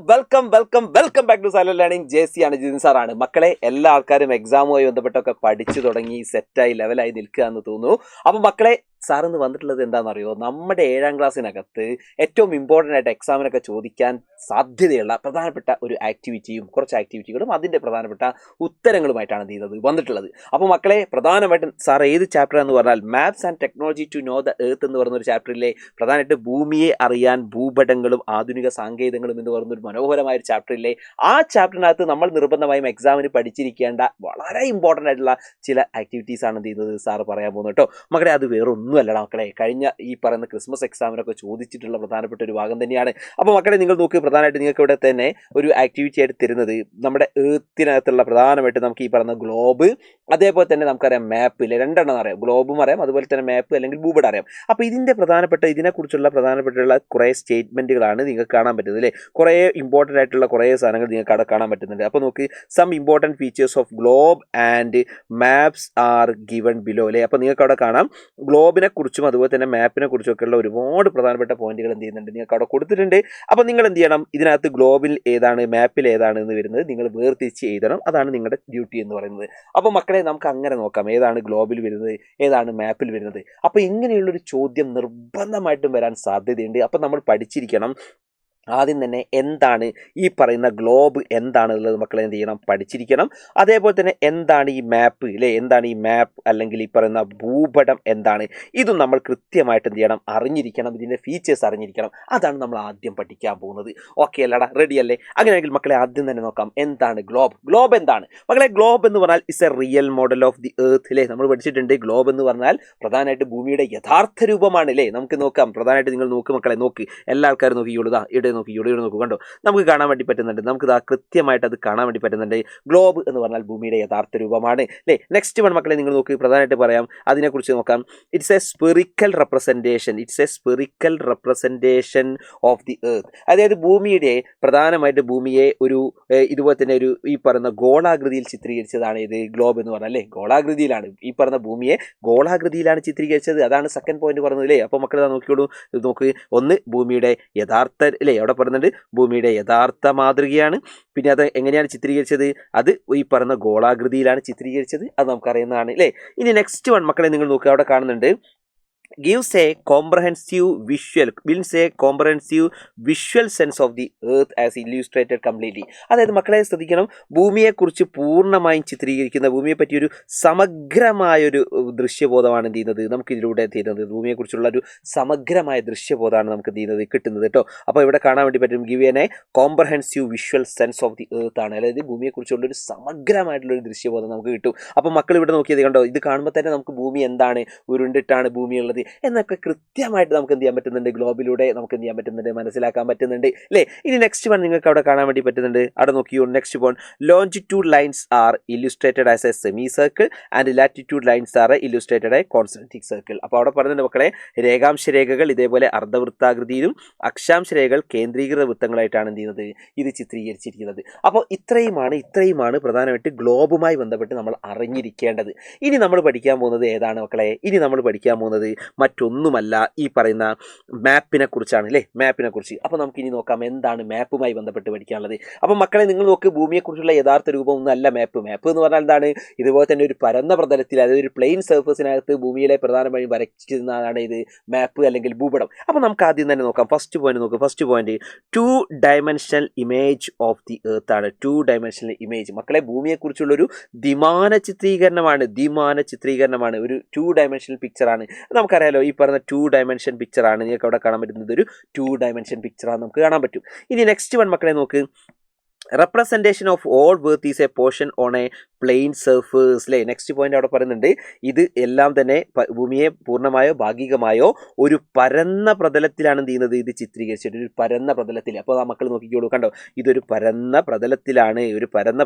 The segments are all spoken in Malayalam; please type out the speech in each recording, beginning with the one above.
Welcome back to silent learning. Jessy ആണ്, ജിതിൻ സാറാണ്. മക്കളെ, എല്ലാ ആൾക്കാരും എക്സാമുമായി ബന്ധപ്പെട്ടൊക്കെ പഠിച്ചു തുടങ്ങി സെറ്റായി ലെവലായി നിൽക്കുക എന്ന് തോന്നുന്നു. അപ്പം മക്കളെ, സാറിന്ന് വന്നിട്ടുള്ളത് എന്താണെന്നറിയോ? നമ്മുടെ 7ാം ക്ലാസ്സിനകത്ത് ഏറ്റവും ഇമ്പോർട്ടൻ്റ് ആയിട്ട് എക്സാമിനൊക്കെ ചോദിക്കാൻ സാധ്യതയുള്ള പ്രധാനപ്പെട്ട ഒരു ആക്ടിവിറ്റിയും കുറച്ച് ആക്ടിവിറ്റികളും അതിൻ്റെ പ്രധാനപ്പെട്ട ഉത്തരങ്ങളുമായിട്ടാണ് ചെയ്തത് വന്നിട്ടുള്ളത്. അപ്പോൾ മക്കളെ, പ്രധാനമായിട്ടും സാർ ഏത് ചാപ്റ്റർ എന്ന് പറഞ്ഞാൽ maps and technology to know the earth എന്ന് പറയുന്ന ഒരു ചാപ്റ്ററിലെ പ്രധാനമായിട്ട് ഭൂമിയെ അറിയാൻ ഭൂപടങ്ങളും ആധുനിക സാങ്കേതികങ്ങളും എന്ന് പറയുന്ന ഒരു മനോഹരമായ ഒരു ചാപ്റ്ററിലെ ആ ചാപ്റ്ററിനകത്ത് നമ്മൾ നിർബന്ധമായും എക്സാമിന് പഠിച്ചിരിക്കേണ്ട വളരെ ഇമ്പോർട്ടൻ്റ് ആയിട്ടുള്ള ചില ആക്ടിവിറ്റീസ് ആണ് ചെയ്യുന്നത് സാർ പറയാൻ പോകുന്നത് കേട്ടോ. മക്കളെ, അത് വേറൊന്നുമല്ലടാ മക്കളെ, കഴിഞ്ഞ ഈ പറയുന്ന ക്രിസ്മസ് എക്സാമിനൊക്കെ ചോദിച്ചിട്ടുള്ള പ്രധാനപ്പെട്ട ഒരു ഭാഗം തന്നെയാണ്. അപ്പോൾ മക്കളെ, നിങ്ങൾ നോക്കി, പ്രധാനമായിട്ട് നിങ്ങൾക്ക് ഇവിടെ തന്നെ ഒരു ആക്ടിവിറ്റി ആയിട്ട് തരുന്നത് നമ്മുടെ എർത്തിനകത്തുള്ള പ്രധാനമായിട്ട് നമുക്ക് ഈ പറയുന്ന ഗ്ലോബ്, അതേപോലെ തന്നെ നമുക്കറിയാം മാപ്പ് ഇല്ലേ, രണ്ടെണ്ണം അറിയാം, ഗ്ലോബും അറിയാം, അതുപോലെ തന്നെ മാപ്പ് അല്ലെങ്കിൽ ഭൂപടം അറിയാം. അപ്പോൾ ഇതിനെക്കുറിച്ചുള്ള പ്രധാനപ്പെട്ടുള്ള കുറേ സ്റ്റേറ്റ്മെൻറ്റുകളാണ് നിങ്ങൾക്ക് കാണാൻ പറ്റുന്നത് അല്ലേ. കുറേ ഇമ്പോർട്ടൻ്റ് ആയിട്ടുള്ള കുറേ സാധനങ്ങൾ നിങ്ങൾക്ക് അവിടെ കാണാൻ പറ്റുന്നുണ്ട്. അപ്പോൾ നോക്ക്, some important features of globe and maps are given below അല്ലേ. അപ്പോൾ നിങ്ങൾക്ക് അവിടെ കാണാം ഗ്ലോബിനെ കുറിച്ചും അതുപോലെ തന്നെ മാപ്പിനെ കുറിച്ചും ഒക്കെയുള്ള ഒരുപാട് പ്രധാനപ്പെട്ട പോയിന്റുകൾ എന്ത് ചെയ്യുന്നുണ്ട്, നിങ്ങൾക്ക് അവിടെ കൊടുത്തിട്ടുണ്ട്. അപ്പോൾ നിങ്ങൾ എന്ത് ചെയ്യണം, ഇതിനകത്ത് ഗ്ലോബിൽ ഏതാണ് മാപ്പിൽ ഏതാണ് എന്ന് വരുന്നത് നിങ്ങൾ വേർതിരിച്ച് എഴുതണം. അതാണ് നിങ്ങളുടെ ഡ്യൂട്ടി എന്ന് പറയുന്നത്. അപ്പോൾ മക്കളെ, നമുക്ക് അങ്ങനെ നോക്കാം, ഏതാണ് ഗ്ലോബിൽ വരുന്നത്, ഏതാണ് മാപ്പിൽ വരുന്നത്. അപ്പോൾ ഇങ്ങനെയുള്ളൊരു ചോദ്യം നിർബന്ധമായിട്ടും വരാൻ സാധ്യതയുണ്ട്. അപ്പോൾ നമ്മൾ പഠിച്ചിരിക്കണം ആദ്യം തന്നെ എന്താണ് ഈ പറയുന്ന ഗ്ലോബ് എന്താണുള്ളത് മക്കളെ എന്ത് ചെയ്യണം, പഠിച്ചിരിക്കണം. അതേപോലെ തന്നെ എന്താണ് ഈ മാപ്പ് അല്ലേ, എന്താണ് ഈ മാപ്പ് അല്ലെങ്കിൽ ഈ പറയുന്ന ഭൂപടം എന്താണ്, ഇതും നമ്മൾ കൃത്യമായിട്ട് എന്ത് ചെയ്യണം, അറിഞ്ഞിരിക്കണം. ഇതിൻ്റെ ഫീച്ചേഴ്സ് അറിഞ്ഞിരിക്കണം. അതാണ് നമ്മൾ ആദ്യം പഠിക്കാൻ പോകുന്നത്. ഓക്കെ അല്ലടാ, റെഡി അല്ലേ? അങ്ങനെയെങ്കിൽ മക്കളെ, ആദ്യം തന്നെ നോക്കാം എന്താണ് ഗ്ലോബ് എന്താണ് മക്കളെ. ഗ്ലോബ് എന്ന് പറഞ്ഞാൽ is A real model of the earth അല്ലേ. നമ്മൾ പഠിച്ചിട്ടുണ്ട് ഗ്ലോബ് എന്ന് പറഞ്ഞാൽ പ്രധാനമായിട്ട് ഭൂമിയുടെ യഥാർത്ഥ രൂപമാണ് അല്ലേ. നമുക്ക് നോക്കാം, പ്രധാനമായിട്ട് നിങ്ങൾ നോക്ക് മക്കളെ, നോക്ക്, എല്ലാ ആൾക്കാരും നോക്കിയോളൂ, ഇവിടെ നോക്കൂ, കണ്ടോ, നമുക്ക് കാണാൻ വേണ്ടി പറ്റുന്നുണ്ട്. നമുക്ക് കൃത്യമായിട്ട് അത് കാണാൻ വേണ്ടി പറ്റുന്നുണ്ട്. ഗ്ലോബ് എന്ന് പറഞ്ഞാൽ ഭൂമിയുടെ യഥാർത്ഥ രൂപമാണ് അല്ലേ. നെക്സ്റ്റ് വൺ മക്കളെ, നിങ്ങൾ നോക്കി, പ്രധാനമായിട്ട് പറയാം, അതിനെക്കുറിച്ച് നോക്കാം. It's A spherical representation of the earth. അതായത് പ്രധാനമായിട്ട് ഭൂമിയെ ഒരു ഇതുപോലെ തന്നെ ഒരു ഈ പറയുന്ന ഗോളാകൃതിയിൽ ചിത്രീകരിച്ചതാണ് ഇത് ഗ്ലോബ് എന്ന് പറഞ്ഞാൽ അല്ലേ. ഗോളാകൃതിയിലാണ് ഈ പറയുന്ന ഭൂമിയെ ഗോളാകൃതിയിലാണ് ചിത്രീകരിച്ചത്. അതാണ് സെക്കൻഡ് പോയിന്റ് പറഞ്ഞത് അല്ലേ. അപ്പോൾ മക്കൾ നോക്കിയോളൂ, നോക്ക്, ഒന്ന് ഭൂമിയുടെ യഥാർത്ഥ അല്ലേ, അവിടെ പറയുന്നുണ്ട് ഭൂമിയുടെ യഥാർത്ഥ മാതൃകയാണ്. പിന്നെ അത് എങ്ങനെയാണ് ചിത്രീകരിച്ചത്, അത് ഈ പറയുന്ന ഗോളാകൃതിയിലാണ് ചിത്രീകരിച്ചത്. അത് നമുക്കറിയുന്നതാണ് അല്ലേ. ഇനി നെക്സ്റ്റ് വൺ മക്കളെ, നിങ്ങൾ നോക്കുക, അവിടെ കാണുന്നുണ്ട് gives a comprehensive visual sense of the earth as illustrated completely. അതായത് മക്കളെ ശ്രദ്ധിക്കണം, ഭൂമിയെക്കുറിച്ച് പൂർണ്ണമായും ചിത്രീകരിക്കുന്ന, ഭൂമിയെ പറ്റിയൊരു സമഗ്രമായൊരു ദൃശ്യബോധമാണ് എന്ത് ചെയ്യുന്നത് നമുക്ക് ഇതിലൂടെ തരുന്നത്. ഭൂമിയെക്കുറിച്ചുള്ള ഒരു സമഗ്രമായ ദൃശ്യബോധമാണ് നമുക്ക് എന്ത് ചെയ്യുന്നത് കിട്ടുന്നത് കേട്ടോ. അപ്പോൾ ഇവിടെ കാണാൻ വേണ്ടി പറ്റും, give A comprehensive visual sense of the earth ആണ്. അതായത് ഭൂമിയെക്കുറിച്ചുള്ള ഒരു സമഗ്രമായിട്ടുള്ളൊരു ദൃശ്യബോധം നമുക്ക് കിട്ടും. അപ്പോൾ മക്കൾ ഇവിടെ നോക്കിയത് കണ്ടോ, ഇത് കാണുമ്പോൾ തന്നെ നമുക്ക് ഭൂമി എന്താണ്, ഉരുണ്ടിട്ടാണ് ഭൂമിയുള്ളത് എന്നൊക്കെ കൃത്യമായിട്ട് നമുക്ക് എന്ത് ചെയ്യാൻ പറ്റുന്നുണ്ട്, ഗ്ലോബിലൂടെ നമുക്ക് എന്ത് ചെയ്യാൻ പറ്റുന്നുണ്ട്, മനസ്സിലാക്കാൻ പറ്റുന്നുണ്ട് അല്ലേ. ഇനി നെക്സ്റ്റ് വൺ നിങ്ങൾക്ക് അവിടെ കാണാൻ വേണ്ടി പറ്റുന്നുണ്ട്, അവിടെ നോക്കിയോ. Next one, longitude lines are illustrated as A semi circle and latitude lines are illustrated ആയി കോൺസെൻട്രിക് സർക്കിൾ. അപ്പോൾ അവിടെ പറയുന്നുണ്ട് മക്കളെ, രേഖാംശ രേഖകൾ ഇതേപോലെ അർദ്ധവൃത്താകൃതിയിലും അക്ഷാംശ രേഖകൾ കേന്ദ്രീകൃത വൃത്തങ്ങളായിട്ടാണ് എന്ത് ചെയ്യുന്നത്, ഇത് ചിത്രീകരിച്ചിരിക്കുന്നത്. അപ്പോൾ ഇത്രയുമാണ് പ്രധാനമായിട്ട് ഗ്ലോബുമായി ബന്ധപ്പെട്ട് നമ്മൾ അറിഞ്ഞിരിക്കേണ്ടത്. ഇനി നമ്മൾ പഠിക്കാൻ പോകുന്നത് ഏതാണ് മക്കളെ, ഇനി നമ്മൾ പഠിക്കാൻ പോകുന്നത് മറ്റൊന്നുമല്ല, ഈ പറയുന്ന മാപ്പിനെ കുറിച്ചാണ് അല്ലേ, മാപ്പിനെ കുറിച്ച്. അപ്പോൾ നമുക്ക് ഇനി നോക്കാം എന്താണ് മാപ്പുമായി ബന്ധപ്പെട്ട് പഠിക്കാനുള്ളത്. അപ്പോൾ മക്കളെ, നിങ്ങൾ നോക്ക്, ഭൂമിയെക്കുറിച്ചുള്ള യഥാർത്ഥ രൂപമൊന്നും അല്ല മാപ്പ് എന്ന് പറഞ്ഞാൽ എന്താണ്, ഇതുപോലെ തന്നെ ഒരു പരന്ന പ്രതലത്തിൽ, അതായത് ഒരു പ്ലെയിൻ സർഫസിനകത്ത് ഭൂമിയിലെ പ്രധാനമായും വരയ്ക്കുന്നതാണ് ഇത് മാപ്പ് അല്ലെങ്കിൽ ഭൂപടം. അപ്പോൾ നമുക്ക് ആദ്യം തന്നെ നോക്കാം. First point 2 dimensional image of the earth ആണ്. 2 ഡയമെൻഷണൽ ഇമേജ് മക്കളെ, ഭൂമിയെക്കുറിച്ചുള്ളൊരു ദ്വിമാന ചിത്രീകരണമാണ്, ഒരു 2 ഡയമെൻഷണൽ പിക്ചറാണ്. നമുക്കറിയാലോ, ഈ പറഞ്ഞ 2 ഡയമെൻഷൻ പിക്ചറാണ് നിങ്ങൾക്ക് അവിടെ കാണാൻ പറ്റുന്നത്, ഒരു 2 ഡയമെൻഷൻ പിക്ചറാണ് നമുക്ക് കാണാൻ പറ്റും. ഇനി നെക്സ്റ്റ് വൺ മക്കളെ നോക്ക്, representation of whole earth is a portion on a plane surface അല്ലേ. നെക്സ്റ്റ് പോയിന്റ് അവിടെ പറയുന്നുണ്ട്, ഇത് എല്ലാം തന്നെ ഭൂമിയെ പൂർണ്ണമായോ ഭാഗികമായോ ഒരു പരന്ന പ്രതലത്തിലാണ് എന്ത് ചെയ്യുന്നത്, ഇത് ചിത്രീകരിച്ചിട്ട് ഒരു പരന്ന പ്രതലത്തിൽ. അപ്പോൾ ആ മക്കൾ നോക്കിക്കോളൂ, കണ്ടോ, ഇതൊരു പരന്ന പ്രതലത്തിലാണ്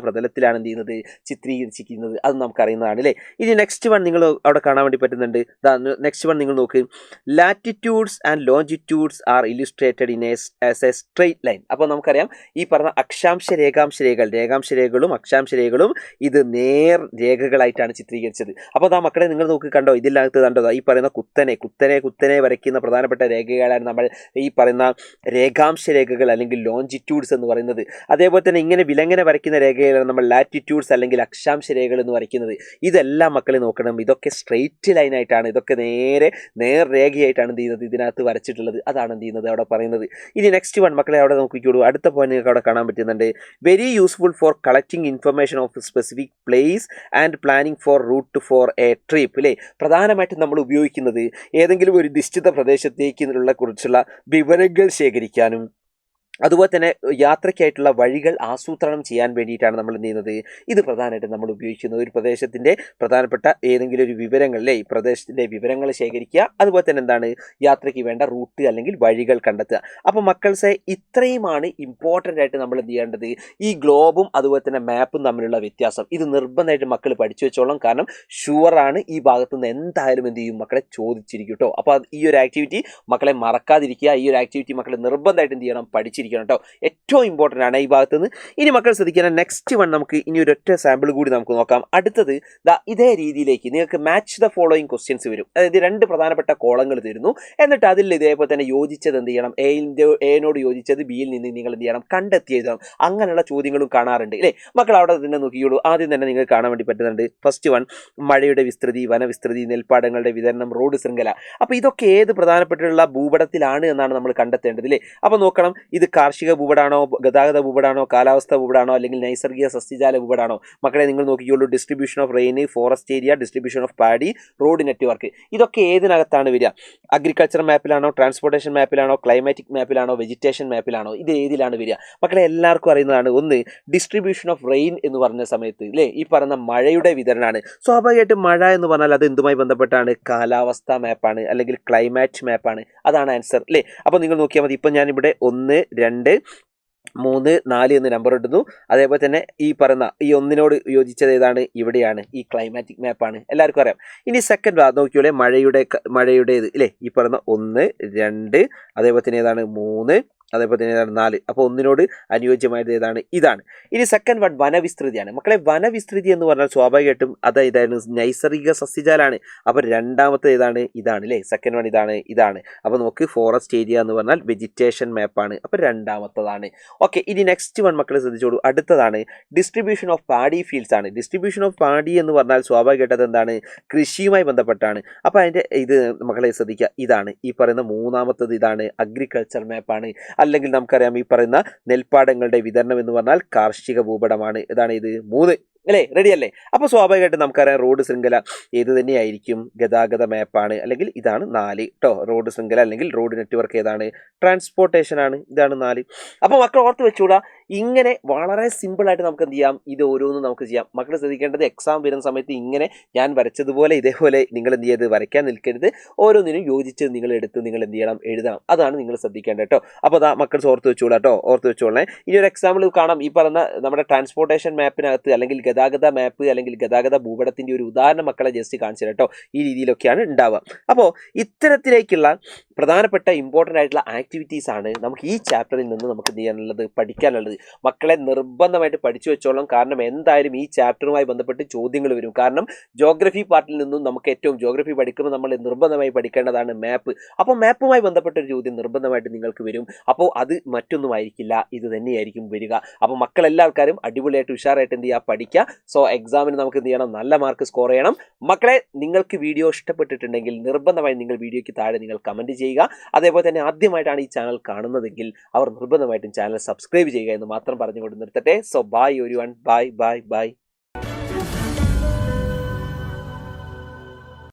എന്ത് ചെയ്യുന്നത്, ചിത്രീകരിച്ചിരിക്കുന്നത്. അത് നമുക്കറിയുന്നതാണ് അല്ലേ. ഇനി നെക്സ്റ്റ് വൺ നിങ്ങൾ അവിടെ കാണാൻ വേണ്ടി പറ്റുന്നുണ്ട്. നെക്സ്റ്റ് വൺ നിങ്ങൾ നോക്ക്, latitudes and longitudes are illustrated in as a straight line. അപ്പോൾ നമുക്കറിയാം, ഈ പറഞ്ഞ അക്ഷാംശ രേഖാംശ രേഖകളും അക്ഷാംശ രേഖകളും ഇത് നേർ രേഖകളായിട്ടാണ് ചിത്രീകരിച്ചത്. അപ്പോൾ അതാ മക്കളെ നിങ്ങൾ നോക്കി കണ്ടോ, ഇതിനകത്ത് കണ്ടോ ഈ പറയുന്ന കുത്തനെ വരയ്ക്കുന്ന പ്രധാനപ്പെട്ട രേഖകളാണ് നമ്മൾ ഈ പറയുന്ന രേഖാംശ രേഖകൾ അല്ലെങ്കിൽ ലോഞ്ചിറ്റ്യൂഡ്സ് എന്ന് പറയുന്നത്. അതേപോലെ തന്നെ ഇങ്ങനെ വിലങ്ങനെ വരയ്ക്കുന്ന രേഖകളാണ് നമ്മൾ ലാറ്റിറ്റ്യൂഡ്സ് അല്ലെങ്കിൽ അക്ഷാംശ രേഖകൾ എന്ന് വരയ്ക്കുന്നത്. ഇതെല്ലാം മക്കളെ നോക്കണം, ഇതൊക്കെ സ്ട്രെയിറ്റ് ലൈനായിട്ടാണ്, ഇതൊക്കെ നേർ രേഖയായിട്ടാണ് എന്ത് ചെയ്യുന്നത് ഇതിനകത്ത് വരച്ചിട്ടുള്ളത്. അതാണ് എന്ത് ചെയ്യുന്നത് അവിടെ പറയുന്നത്. ഇനി നെക്സ്റ്റ് വൺ മക്കളെ അവിടെ നോക്കിക്കോളൂ, അടുത്ത പോയിന്റ് നിങ്ങൾക്ക് അവിടെ കാണാൻ പറ്റുന്നുണ്ട്. Very useful for collecting information of specific place and planning for route for a trip. അല്ലേ, പ്രധാനമായിട്ടും നമ്മൾ ഉപയോഗിക്കുന്നത് ഏതെങ്കിലും ഒരു നിശ്ചിത പ്രദേശത്തേക്കുള്ള കുറിച്ചുള്ള വിവരങ്ങൾ ശേഖരിക്കാനും അതുപോലെ തന്നെ യാത്രയ്ക്കായിട്ടുള്ള വഴികൾ ആസൂത്രണം ചെയ്യാൻ വേണ്ടിയിട്ടാണ് നമ്മൾ എന്ത് ചെയ്യുന്നത്, ഇത് പ്രധാനമായിട്ടും നമ്മൾ ഉപയോഗിക്കുന്നത്. ഒരു പ്രദേശത്തിൻ്റെ പ്രധാനപ്പെട്ട ഏതെങ്കിലും ഒരു വിവരങ്ങളിലെ ഈ പ്രദേശത്തിൻ്റെ വിവരങ്ങൾ ശേഖരിക്കുക, അതുപോലെ തന്നെ എന്താണ് യാത്രയ്ക്ക് വേണ്ട റൂട്ട് അല്ലെങ്കിൽ വഴികൾ കണ്ടെത്തുക. അപ്പോൾ മക്കൾസെ ഇത്രയുമാണ് ഇമ്പോർട്ടൻ്റ് ആയിട്ട് നമ്മൾ എന്ത് ചെയ്യേണ്ടത്. ഈ ഗ്ലോബും അതുപോലെ തന്നെ മാപ്പും തമ്മിലുള്ള വ്യത്യാസം ഇത് നിർബന്ധമായിട്ട് മക്കൾ പഠിച്ചു വെച്ചോളാം. കാരണം ഷുവറാണ് ഈ ഭാഗത്തു നിന്ന് എന്തായാലും എന്ത് ചെയ്യും മക്കളെ ചോദിച്ചിരിക്കും കേട്ടോ. അപ്പോൾ ഈ ഒരു ആക്ടിവിറ്റി മക്കളെ മറക്കാതിരിക്കുക. ഈ ഒരു ആക്ടിവിറ്റി മക്കളെ നിർബന്ധമായിട്ട് എന്ത് ചെയ്യണം, പഠിച്ചിരിക്കണം കേട്ടോ. ഏറ്റവും ഇമ്പോർട്ടൻ്റ് ആണ് ഈ ഭാഗത്ത് നിന്ന്. ഇനി മക്കൾ ശ്രദ്ധിക്കണം, നെക്സ്റ്റ് വൺ നമുക്ക് ഇനി ഒരൊറ്റ സാമ്പിൾ കൂടി നമുക്ക് നോക്കാം. അടുത്തത് ഇതേ രീതിയിലേക്ക് നിങ്ങൾക്ക് മാച്ച് ദ ഫോളോയിങ് ക്വസ്റ്റ്യൻസ് വരും. അതായത് 2 പ്രധാനപ്പെട്ട കോളങ്ങൾ തരുന്നു, എന്നിട്ട് അതിൽ ഇതേപോലെ തന്നെ യോജിച്ചത് എന്ത് ചെയ്യണം, എനോട് യോജിച്ചത് ബിയിൽ നിന്ന് നിങ്ങൾ എന്ത് ചെയ്യണം, കണ്ടെത്തി എഴുതണം. അങ്ങനെയുള്ള ചോദ്യങ്ങളും കാണാറുണ്ട് അല്ലേ മക്കൾ. അവിടെ തന്നെ നോക്കിയോളൂ, ആദ്യം തന്നെ നിങ്ങൾക്ക് കാണാൻ വേണ്ടി പറ്റുന്നുണ്ട്. ഫസ്റ്റ് വൺ മഴയുടെ വിസ്തൃതി, വനവിസ്തൃതി, നെൽപ്പാടങ്ങളുടെ വിതരണം, റോഡ് ശൃംഖല. അപ്പോൾ ഇതൊക്കെ ഏത് പ്രധാനപ്പെട്ടുള്ള ഭൂപടത്തിലാണ് എന്നാണ് നമ്മൾ കണ്ടെത്തേണ്ടത് അല്ലേ. അപ്പോൾ നോക്കണം, ഇത് കാർഷിക ഭൂപടാണോ, ഗതാഗത ഭൂപടാണോ, കാലാവസ്ഥ ഭൂപടാണോ, അല്ലെങ്കിൽ നൈസർഗിക സസ്യജാല ഭൂപടാണോ. മക്കളെ നിങ്ങൾ നോക്കിയോളൂ, distribution of rain, forest area, distribution of paddy, road network. ഇതൊക്കെ ഏതിനകത്താണ് വരിക? അഗ്രികൾച്ചർ മാപ്പിലാണോ, ട്രാൻസ്പോർട്ടേഷൻ മാപ്പിലാണോ, ക്ലൈമാറ്റിക് മാപ്പിലാണോ, വെജിറ്റേഷൻ മാപ്പിലാണോ? ഇത് ഏതിലാണ് വരിക മക്കളെ? എല്ലാവർക്കും അറിയുന്നതാണ്. ഒന്ന് ഡിസ്ട്രിബ്യൂഷൻ ഓഫ് റെയിൻ എന്ന് പറഞ്ഞ സമയത്ത് അല്ലേ ഈ പറയുന്ന മഴയുടെ വിതരണമാണ്. സ്വാഭാവികമായിട്ടും മഴ എന്ന് പറഞ്ഞാൽ അത് എന്തുമായി ബന്ധപ്പെട്ടാണ്? കാലാവസ്ഥ മാപ്പാണ് അല്ലെങ്കിൽ ക്ലൈമാറ്റ് മാപ്പാണ്. അതാണ് ആൻസർ അല്ലേ. അപ്പോൾ നിങ്ങൾ നോക്കിയാൽ മതി. ഇപ്പം ഞാനിവിടെ 1, 2, 3, 4 എന്ന് നമ്പർ ഇടുന്നു. അതേപോലെ തന്നെ ഈ പറയുന്ന ഈ ഒന്നിനോട് യോജിച്ചത് ഏതാണ്? ഇവിടെയാണ്, ഈ ക്ലൈമാറ്റിക് മാപ്പാണ്, എല്ലാവർക്കും അറിയാം. ഇനി സെക്കൻഡ് നോക്കിയോളെ മഴയുടേത് ഇല്ലേ ഈ പറയുന്ന 1, 2, അതേപോലെ തന്നെ ഏതാണ് 3, അതേപോലെ തന്നെ ഏതാണ് 4. അപ്പോൾ ഒന്നിനോട് അനുയോജ്യമായത് ഏതാണ്? ഇതാണ്. ഇനി സെക്കൻഡ് വൺ വനവിസ്തൃതിയാണ് മക്കളെ. വനവിസ്തൃതി എന്ന് പറഞ്ഞാൽ സ്വാഭാവികമായിട്ടും അതായത് നൈസർഗിക സസ്യജാലാണ്. അപ്പോൾ രണ്ടാമത്തെ ഏതാണ്? ഇതാണ് അല്ലേ. സെക്കൻഡ് വൺ ഇതാണ്. അപ്പോൾ നമുക്ക് ഫോറസ്റ്റ് ഏരിയ എന്ന് പറഞ്ഞാൽ വെജിറ്റേഷൻ മാപ്പാണ്. അപ്പോൾ രണ്ടാമത്തതാണ്. ഓക്കെ, ഇനി നെക്സ്റ്റ് വൺ മക്കളെ ശ്രദ്ധിച്ചോളൂ. അടുത്തതാണ് ഡിസ്ട്രിബ്യൂഷൻ ഓഫ് പാഡി ഫീൽഡ്സ് ആണ്. ഡിസ്ട്രിബ്യൂഷൻ ഓഫ് പാഡി എന്ന് പറഞ്ഞാൽ സ്വാഭാവികമായിട്ട് അത് എന്താണ്? കൃഷിയുമായി ബന്ധപ്പെട്ടാണ്. അപ്പോൾ അതിൻ്റെ ഇത് മക്കളെ ശ്രദ്ധിക്കുക, ഇതാണ് ഈ പറയുന്ന മൂന്നാമത്തത്. ഇതാണ് അഗ്രികൾച്ചർ മാപ്പാണ്. അല്ലെങ്കിൽ നമുക്കറിയാം ഈ പറയുന്ന നെൽപ്പാടങ്ങളുടെ വിതരണം എന്ന് പറഞ്ഞാൽ കാർഷിക ഭൂപടമാണ്. ഇതാണ് ഇത് 3 അല്ലേ. റെഡി അല്ലേ. അപ്പോൾ സ്വാഭാവികമായിട്ടും നമുക്കറിയാം റോഡ് ശൃംഖല ഏത് തന്നെയായിരിക്കും? ഗതാഗത മാപ്പാണ്. അല്ലെങ്കിൽ ഇതാണ് 4 കേട്ടോ. റോഡ് ശൃംഖല അല്ലെങ്കിൽ റോഡ് നെറ്റ്വർക്ക് ഏതാണ്? ട്രാൻസ്പോർട്ടേഷൻ ആണ്. ഇതാണ് 4. അപ്പോൾ മക്കൾ ഓർത്ത് വെച്ചുകൂടാ, ഇങ്ങനെ വളരെ സിമ്പിളായിട്ട് നമുക്ക് എന്ത് ചെയ്യാം, ഇത് ഓരോന്നും നമുക്ക് ചെയ്യാം. മക്കൾ ശ്രദ്ധിക്കേണ്ടത് എക്സാം വരുന്ന സമയത്ത് ഇങ്ങനെ ഞാൻ വരച്ചതുപോലെ ഇതേപോലെ നിങ്ങൾ എന്ത് ചെയ്ത് വരയ്ക്കാൻ നിൽക്കരുത്. ഓരോന്നിനും യോജിച്ച് നിങ്ങൾ എടുത്ത് നിങ്ങൾ എന്ത് ചെയ്യണം, എഴുതണം. അതാണ് നിങ്ങൾ ശ്രദ്ധിക്കേണ്ടത് കേട്ടോ. അപ്പോൾ അതാ മക്കൾ ഓർത്ത് വെച്ചോളാം കേട്ടോ, ഓർത്ത് വെച്ചോളേ. ഇനി ഒരു എക്സാമ്പിൾ കാണാം. ഈ പറഞ്ഞ നമ്മുടെ ട്രാൻസ്പോർട്ടേഷൻ മാപ്പിനകത്ത് അല്ലെങ്കിൽ ഗതാഗത മാപ്പ് അല്ലെങ്കിൽ ഗതാഗത ഭൂപടത്തിൻ്റെ ഒരു ഉദാഹരണം മക്കളെ ജസ്റ്റ് കാണിച്ചു കേട്ടോ. ഈ രീതിയിലൊക്കെയാണ് ഉണ്ടാവുക. അപ്പോൾ ഇത്തരത്തിലേക്കുള്ള പ്രധാനപ്പെട്ട ഇമ്പോർട്ടൻ്റ് ആയിട്ടുള്ള ആക്ടിവിറ്റീസ് ആണ് നമുക്ക് ഈ ചാപ്റ്ററിൽ നിന്ന് നമുക്ക് എന്ത് ചെയ്യാനുള്ളത്, പഠിക്കാനുള്ളത്. മക്കളെ നിർബന്ധമായിട്ട് പഠിച്ചു വെച്ചോളാം. കാരണം എന്തായാലും ഈ ചാപ്റ്ററുമായി ബന്ധപ്പെട്ട് ചോദ്യങ്ങൾ വരും. കാരണം ജോഗ്രഫി പാർട്ടിൽ നിന്നും നമുക്ക് ഏറ്റവും ജോഗ്രഫി പഠിക്കുമ്പോൾ നമ്മൾ നിർബന്ധമായി പഠിക്കേണ്ടതാണ് മാപ്പ്. അപ്പോൾ മാപ്പുമായി ബന്ധപ്പെട്ട ഒരു ചോദ്യം നിർബന്ധമായിട്ട് നിങ്ങൾക്ക് വരും. അപ്പോൾ അത് മറ്റൊന്നും ആയിരിക്കില്ല, ഇത് തന്നെയായിരിക്കും വരിക. അപ്പോൾ മക്കളെല്ലാ ആൾക്കാരും അടിപൊളിയായിട്ട് ഉഷാറായിട്ട് എന്ത് ചെയ്യുക, പഠിക്കുക. സോ എക്സാമിന് നമുക്ക് എന്ത് ചെയ്യണം, നല്ല മാർക്ക് സ്കോർ ചെയ്യണം. മക്കളെ നിങ്ങൾക്ക് വീഡിയോ ഇഷ്ടപ്പെട്ടിട്ടുണ്ടെങ്കിൽ നിർബന്ധമായി നിങ്ങൾ വീഡിയോയ്ക്ക് താഴെ നിങ്ങൾ കമൻറ്റ് ചെയ്യുക. അതേപോലെ തന്നെ ആദ്യമായിട്ടാണ് ഈ ചാനൽ കാണുന്നതെങ്കിൽ അവർ നിർബന്ധമായിട്ടും ചാനൽ സബ്സ്ക്രൈബ് ചെയ്യുക എന്ന് മാത്രം പറഞ്ഞുകൊണ്ട് നിർത്തട്ടെ. So bye everyone, bye bye by.